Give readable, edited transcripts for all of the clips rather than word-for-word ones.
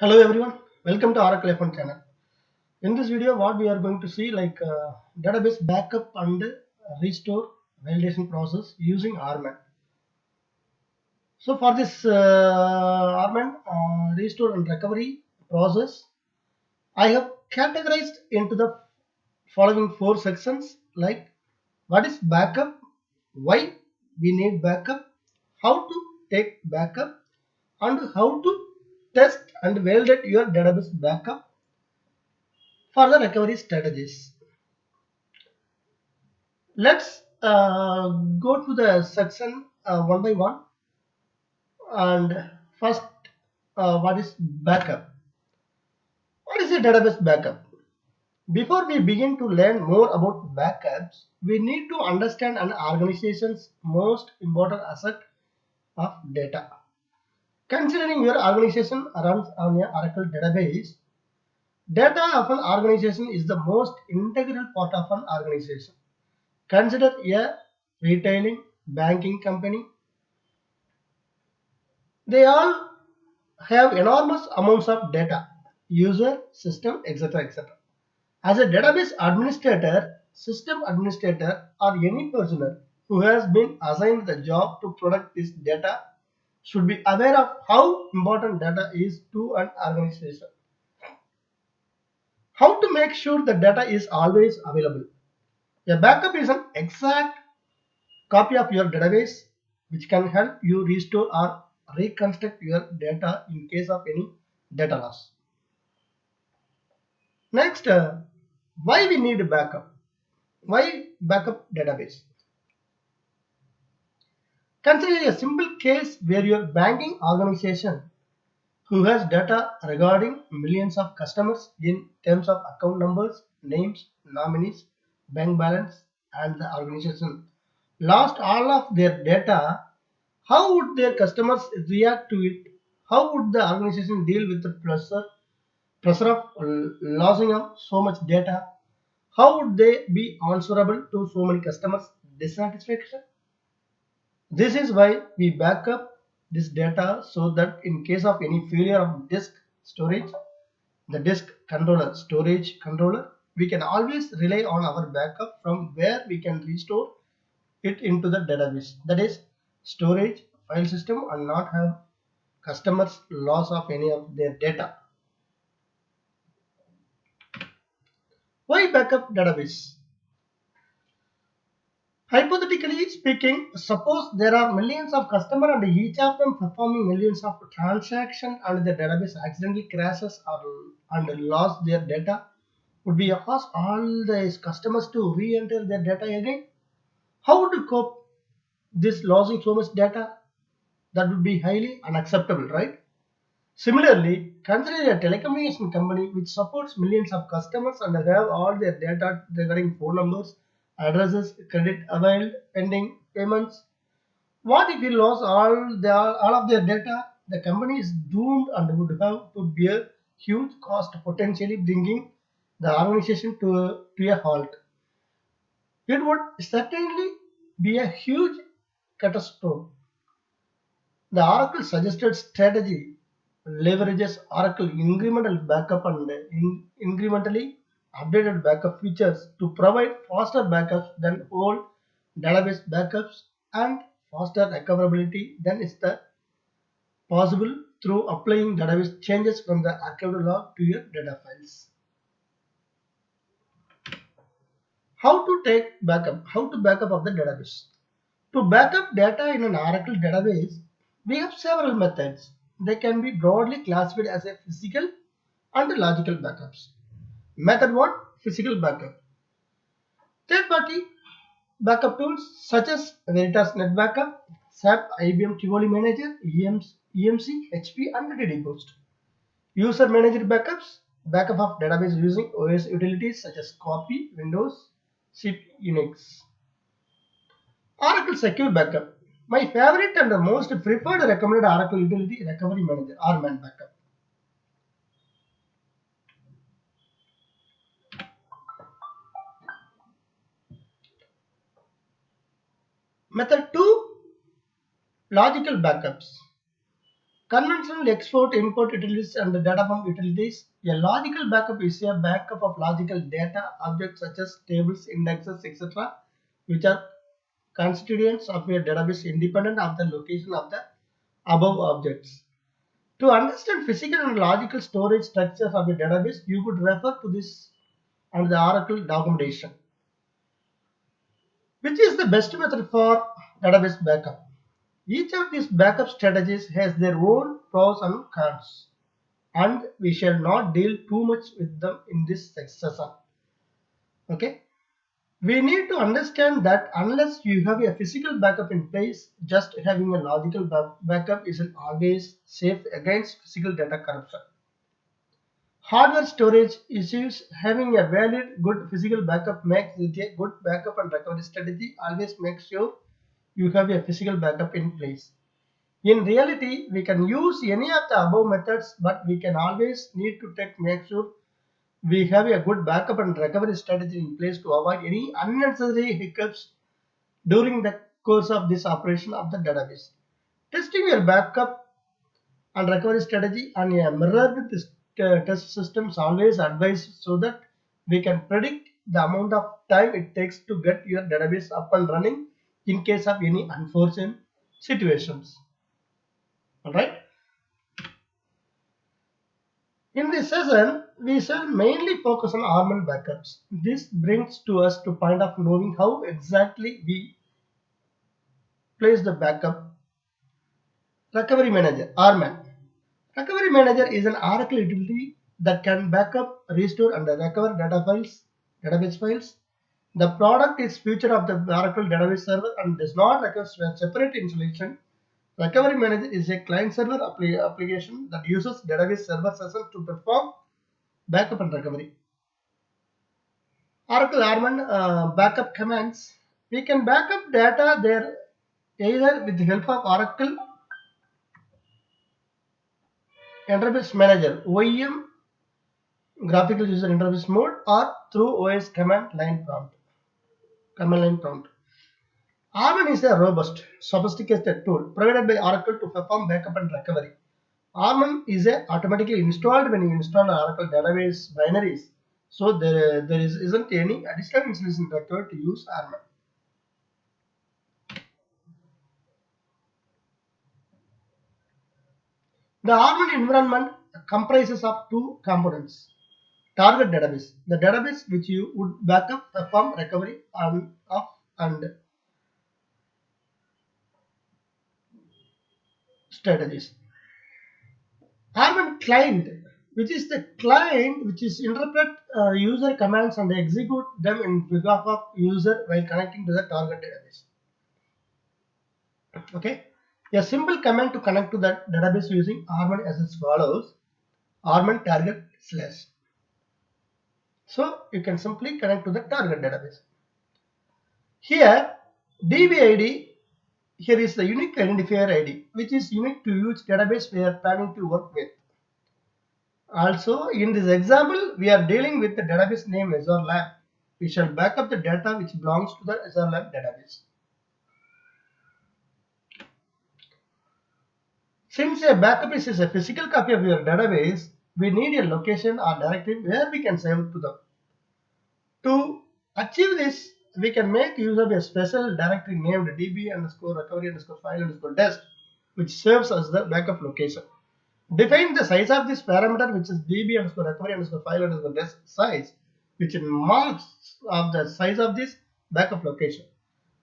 Hello everyone, welcome to Oracle F1 channel. In this video, what we are going to see database backup and restore validation process using RMAN. So for this RMAN restore and recovery process, I have categorized into the following four sections like what is backup, why we need backup, how to take backup, and how to test and validate your database backup for the recovery strategies. Let's go to the section one by one. And first, what is backup? What is a database backup? Before we begin to learn more about backups, we need to understand an organization's most important asset of data. Considering your organization runs on an Oracle database, data of an organization is the most integral part of an organization. Consider a retailing banking company. They all have enormous amounts of data, user, system, etc. etc. As a database administrator, system administrator, or any person who has been assigned the job to protect this data should be aware of how important data is to an organization. How to make sure the data is always available. A backup is an exact copy of your database which can help you restore or reconstruct your data in case of any data loss. Next, why we need a backup? Why backup database? Consider a simple case where your banking organization who has data regarding millions of customers in terms of account numbers, names, nominees, bank balance, and the organization lost all of their data. How would their customers react to it? How would the organization deal with the pressure of losing of so much data? How would they be answerable to so many customers' dissatisfaction? This is why we back up this data so that in case of any failure of disk storage, the disk controller, storage controller, we can always rely on our backup from where we can restore it into the database. That is storage, file system, and not have customers loss of any of their data. Why backup database? Hypothetically speaking, suppose there are millions of customers and each of them performing millions of transactions and the database accidentally crashes or and lost their data. Would we ask all these customers to re-enter their data again? How would you cope this losing so much data? That would be highly unacceptable, right? Similarly, consider a telecommunication company which supports millions of customers and have all their data regarding phone numbers, addresses, credit availed, pending payments. What if we lost all of their data? The company is doomed and would have to bear huge cost, potentially bringing the organization to a halt. It would certainly be a huge catastrophe. The Oracle suggested strategy leverages Oracle incremental backup and incrementally updated backup features to provide faster backups than old database backups and faster recoverability than is the possible through applying database changes from the archived log to your data files. How to take backup? How to backup of the database? To backup data in an Oracle database, we have several methods. They can be broadly classified as a physical and logical backups. Method 1, physical backup. Third-party backup tools such as Veritas Net Backup, SAP IBM Tivoli Manager, EMC, HP, and DDBoost. User managed backups, backup of database using OS utilities such as Copy, Windows, CP, Unix. Oracle Secure Backup. My favorite and the most preferred recommended Oracle utility recovery manager, RMAN Backup. Method 2, logical backups. Conventional export import utilities and data from utilities. A logical backup is a backup of logical data objects such as tables, indexes, etc., which are constituents of a database independent of the location of the above objects. To understand physical and logical storage structures of a database, you could refer to this and the Oracle documentation. Which is the best method for database backup? Each of these backup strategies has their own pros and cons, and we shall not deal too much with them in this session. Okay, we need to understand that unless you have a physical backup in place, just having a logical backup isn't always safe against physical data corruption. Hardware storage issues. Having a valid, good physical backup makes it a good backup and recovery strategy. Always make sure you have a physical backup in place. In reality, we can use any of the above methods, but we can always need to make sure we have a good backup and recovery strategy in place to avoid any unnecessary hiccups during the course of this operation of the database. Testing your backup and recovery strategy on a mirrored test systems always advised so that we can predict the amount of time it takes to get your database up and running in case of any unforeseen situations. Alright. In this session, we shall mainly focus on Arman backups. This brings to us to point of knowing how exactly we place the backup. Recovery Manager, Arman. Recovery Manager is an Oracle utility that can backup, restore, and recover database files. The product is feature of the Oracle database server and does not require separate installation. Recovery Manager is a client-server application that uses database server sessions to perform backup and recovery. Oracle Arman backup commands. We can backup data there either with the help of Oracle Interface Manager (OEM) graphical user interface mode or through OS command line prompt. Arman is a robust, sophisticated tool provided by Oracle to perform backup and recovery. Arman is automatically installed when you install Oracle database binaries, so there isn't any additional installation required to use Arman. The Arman environment comprises of two components. Target database, the database which you would backup, perform recovery of, and strategies. Arman client, which is the client which is interpret user commands and execute them in behalf of user while connecting to the target database. Okay, a simple command to connect to that database using Arman as follows: Arman target slash. So you can simply connect to the target database. Here, DB ID, here is the unique identifier ID, which is unique to each database we are planning to work with. Also, in this example, we are dealing with the database name Azure Lab. We shall back up the data which belongs to the Azure Lab database. Since a backup is a physical copy of your database, we need a location or directory where we can save to them. To achieve this, we can make use of a special directory named db underscore recovery underscore file underscore desk, which serves as the backup location. Define the size of this parameter, which is db underscore recovery underscore file underscore desk size, which marks of the size of this backup location.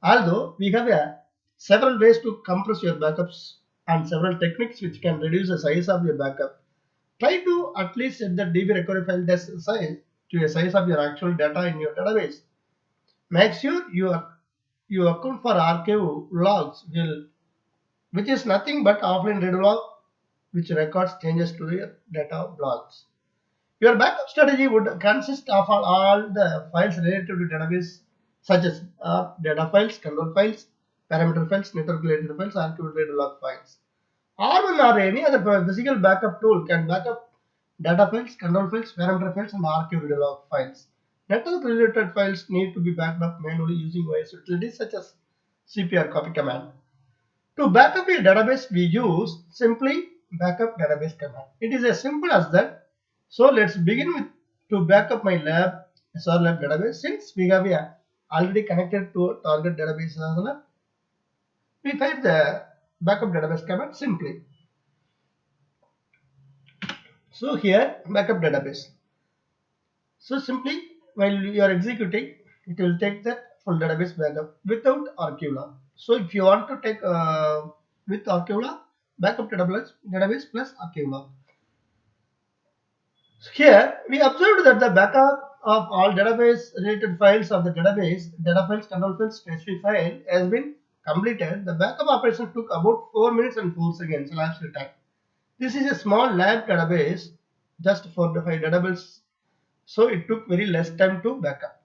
Although we have several ways to compress your backups and several techniques which can reduce the size of your backup, try to at least set the db recovery file desk size to a size of your actual data in your database. Make sure you account for archive logs which is nothing but offline read log which records changes to your data logs. Your backup strategy would consist of all the files related to database such as data files, control files, parameter files, network related files, archive related log files. Arman or any other physical backup tool can backup data files, control files, parameter files, and archive log files. Network related files need to be backed up manually using OS utilities such as cpr copy command. To backup a database, we use simply backup database command. It is as simple as that. So let's begin with to backup my lab SR lab database. Since we have already connected to target database as well, we find the backup database command simply. So here backup database. So simply while you are executing, it will take the full database backup without archive log. So if you want to take with archive log, backup database plus archive log. Here we observed that the backup of all database related files of the database, data files, control files, specific file has been completed. The backup operation took about 4 minutes and 4 seconds elapsed time. This is a small lab database just for the 5 database, so it took very less time to backup.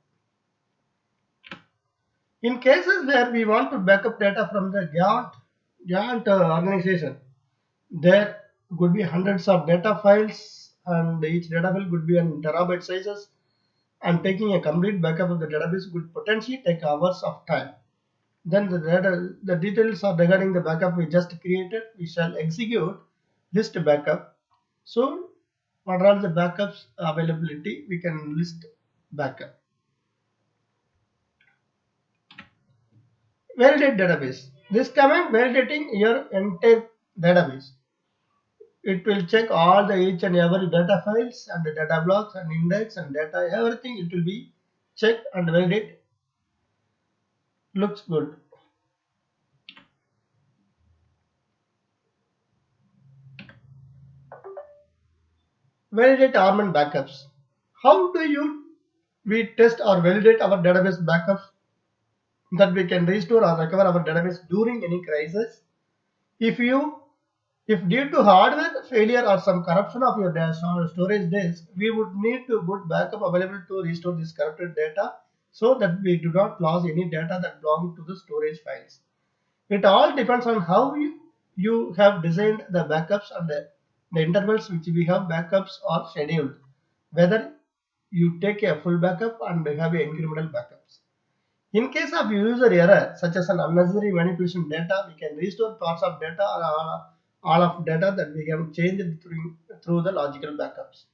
In cases where we want to backup data from the Gantt organization, there could be hundreds of data files and each data file could be in terabyte sizes, and taking a complete backup of the database could potentially take hours of time. Then the details are regarding the backup we just created. We shall execute list backup. So what are all the backups availability? We can list backup. Validate database. This command validating your entire database. It will check all the each and every data files and the data blocks and index and data, everything it will be checked and validate. Looks good. Validate Arman backups. How do we test or validate our database backups that we can restore or recover our database during any crisis? If due to hardware failure or some corruption of your storage disk, we would need to put backup available to restore this corrupted data so that we do not lose any data that belong to the storage files. It all depends on how you have designed the backups and the intervals which we have backups are scheduled. Whether you take a full backup and have a incremental backups. In case of user error, such as an unnecessary manipulation data, we can restore parts of data or all of data that we have changed through the logical backups.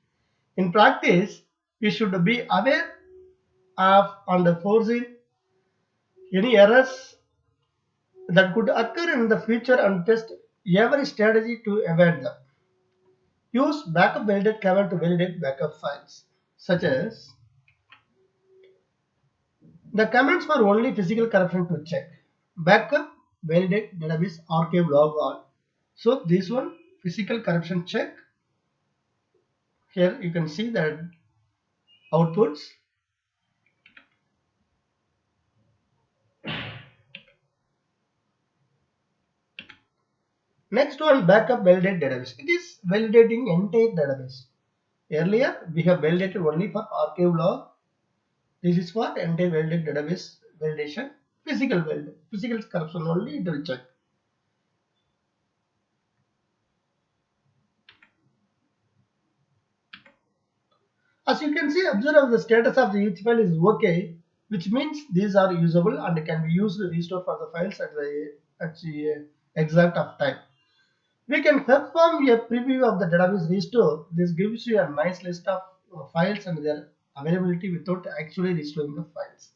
In practice, we should be aware of and foresee any errors that could occur in the future and test every strategy to avoid them. Use backup validate command to validate backup files, such as the commands for only physical corruption to check. Backup, validate, database, archive, log all. So this one, physical corruption check. Here you can see that outputs. Next one, backup, validate, database. It is validating entire database. Earlier we have validated only for archive log. This is for entire validate database validation. Physical corruption only it will check. As you can see, observe the status of the each file is OK, which means these are usable and can be used to restore for the files at the exact of time. We can perform a preview of the database restore. This gives you a nice list of files and their availability without actually restoring the files.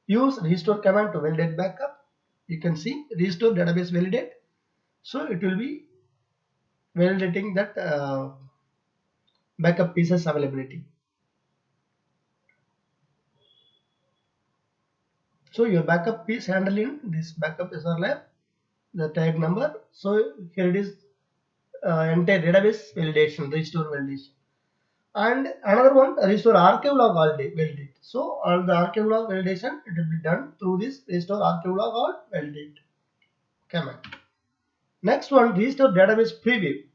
Use restore command to validate backup. You can see restore database validate. So it will be validating that backup pieces availability. So your backup piece handling this backup is our the tag number. So here it is entire database validation, restore validation. And another one, restore archive log validate. So all the archive log validation it will be done through this restore archive log all validate command. Next one, restore database preview.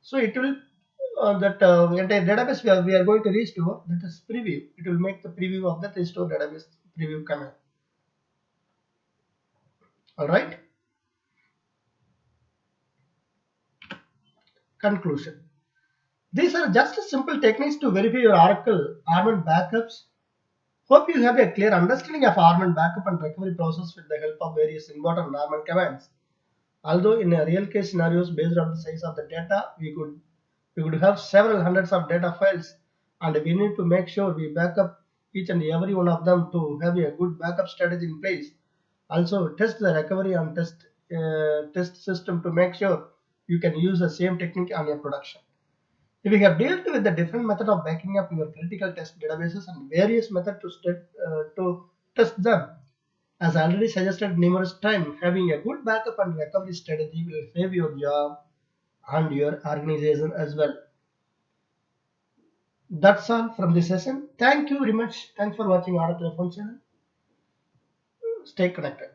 So it will entire database we are going to restore, that is preview. It will make the preview of the restore database preview command. All right. Conclusion. These are just simple techniques to verify your Oracle Arman backups. Hope you have a clear understanding of Arman backup and recovery process with the help of various important Arman commands. Although in a real case scenarios based on the size of the data, we could have several hundreds of data files, and we need to make sure we back up each and every one of them to have a good backup strategy in place. Also, test the recovery and test system to make sure you can use the same technique on your production. If you have dealt with the different method of backing up your critical test databases and various methods to test them, as already suggested numerous times, having a good backup and recovery strategy will save your job and your organization as well. That's all from this session. Thank you very much. Thanks for watching Oracle F1 channel. Stay connected.